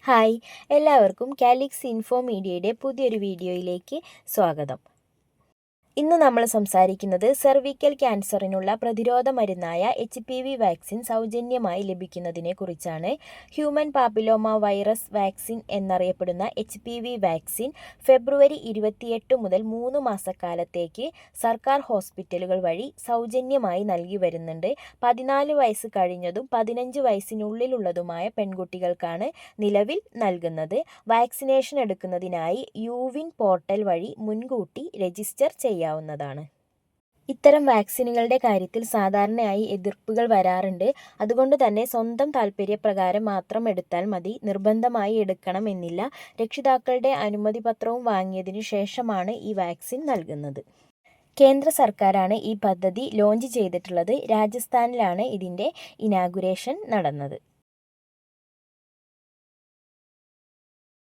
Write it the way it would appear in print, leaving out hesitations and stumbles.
Hi, എല്ലാവർക്കും calyx info മീഡിയയുടെ പുതിയൊരു വീഡിയോയിലേക്ക് സ്വാഗതം. ഇന്ന് നമ്മൾ സംസാരിക്കുന്നത് സെർവിക്കൽ ക്യാൻസറിനുള്ള പ്രതിരോധ മരുന്നായ HPV വാക്സിൻ സൗജന്യമായി ലഭിക്കുന്നതിനെ കുറിച്ചാണ്. ഹ്യൂമൻ പാപ്പിലോമ വൈറസ് വാക്സിൻ എന്നറിയപ്പെടുന്ന HPV വാക്സിൻ ഫെബ്രുവരി 28 മുതൽ 3 മാസക്കാലത്തേക്ക് സർക്കാർ ഹോസ്പിറ്റലുകൾ വഴി സൗജന്യമായി നൽകി വരുന്നുണ്ട്. 14 വയസ്സ് കഴിഞ്ഞതും 15 വയസ്സിനുള്ളിലുള്ളതുമായ പെൺകുട്ടികൾക്കാണ് നിലവിൽ നൽകുന്നത്. വാക്സിനേഷൻ എടുക്കുന്നതിനായി യുവിൻ പോർട്ടൽ വഴി മുൻകൂട്ടി രജിസ്റ്റർ ചെയ്യാവുന്നതാണ്. ഇത്തരം വാക്സിനുകളുടെ കാര്യത്തിൽ സാധാരണയായി എതിർപ്പുകൾ വരാറുണ്ട്. അതുകൊണ്ട് തന്നെ സ്വന്തം താൽപ്പര്യപ്രകാരം മാത്രം എടുത്താൽ മതി, നിർബന്ധമായി എടുക്കണം എന്നില്ല. രക്ഷിതാക്കളുടെ അനുമതിപത്രവും വാങ്ങിയതിനു ശേഷമാണ് ഈ വാക്സിൻ നൽകുന്നത്. കേന്ദ്ര സർക്കാരാണ് ഈ പദ്ധതി ലോഞ്ച് ചെയ്തിട്ടുള്ളത്. രാജസ്ഥാനിലാണ് ഇതിൻ്റെ ഇനാഗുറേഷൻ നടന്നത്.